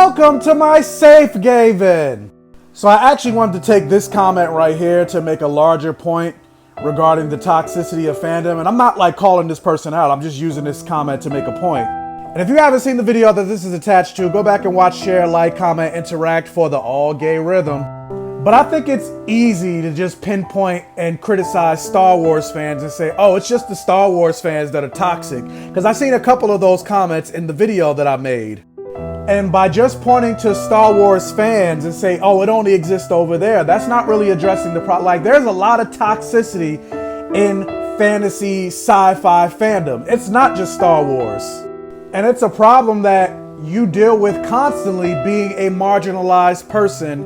Welcome to my safe haven. So I actually wanted to take this comment right here to make a larger point regarding the toxicity of fandom. And I'm not like calling this person out. I'm just using this comment to make a point. And if you haven't seen the video that this is attached to, go back and watch, share, like, comment, interact for the all gay rhythm. But I think it's easy to just pinpoint and criticize Star Wars fans and say, oh, it's just the Star Wars fans that are toxic. Because I've seen a couple of those comments in the video that I made. And by just pointing to Star Wars fans and say, oh, it only exists over there, that's not really addressing the problem. Like, there's a lot of toxicity in fantasy sci-fi fandom. It's not just Star Wars. And it's a problem that you deal with constantly being a marginalized person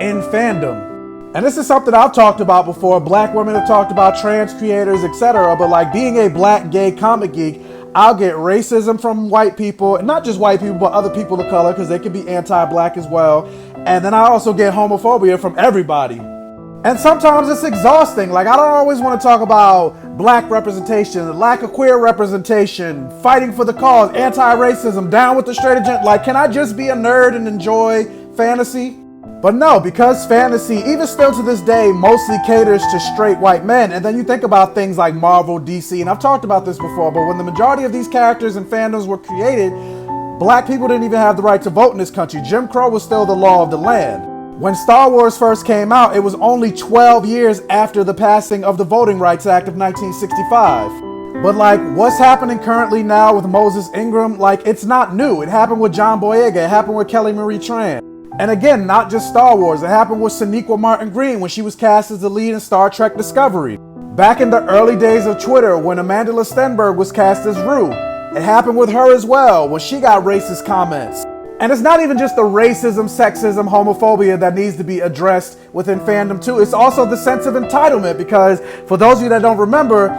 in fandom. And this is something I've talked about before. Black women have talked about, trans creators, etc. But like being a black gay comic geek, I'll get racism from white people, and not just white people, but other people of color, because they can be anti-black as well. And then I also get homophobia from everybody. And sometimes it's exhausting. Like, I don't always want to talk about black representation, the lack of queer representation, fighting for the cause, anti-racism, down with the straight agenda. Like, can I just be a nerd and enjoy fantasy? But no, because fantasy, even still to this day, mostly caters to straight white men. And then you think about things like Marvel, DC, and I've talked about this before, but when the majority of these characters and fandoms were created, black people didn't even have the right to vote in this country. Jim Crow was still the law of the land. When Star Wars first came out, it was only 12 years after the passing of the Voting Rights Act of 1965. But like, what's happening currently now with Moses Ingram, like, it's not new. It happened with John Boyega, it happened with Kelly Marie Tran. And again, not just Star Wars, it happened with Sonequa Martin Green when she was cast as the lead in Star Trek Discovery. Back in the early days of Twitter, when Amanda Stenberg was cast as Rue, it happened with her as well when she got racist comments. And it's not even just the racism, sexism, homophobia that needs to be addressed within fandom too. It's also the sense of entitlement, because for those of you that don't remember,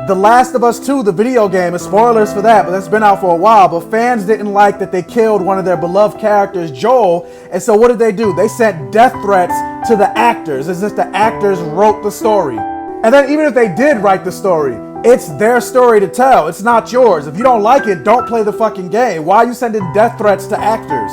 The Last of Us 2, the video game, and spoilers for that, but that's been out for a while, but fans didn't like that they killed one of their beloved characters, Joel, and so what did? They sent death threats to the actors, as if the actors wrote the story. And then even if they did write the story, it's their story to tell, it's not yours. If you don't like it, don't play the fucking game. Why are you sending death threats to actors?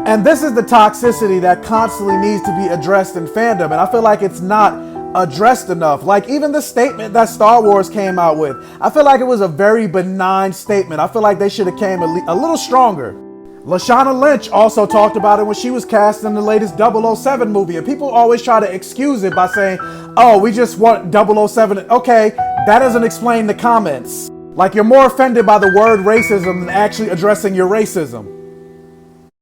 And this is the toxicity that constantly needs to be addressed in fandom, and I feel like it's not addressed enough. Like even the statement that Star Wars came out with, I feel like it was a very benign statement. I feel like they should have came a little stronger. Lashana Lynch also talked about it when she was cast in the latest 007 movie, and people always try to excuse it by saying, oh, we just want 007. Okay, that doesn't explain the comments. Like, you're more offended by the word racism than actually addressing your racism.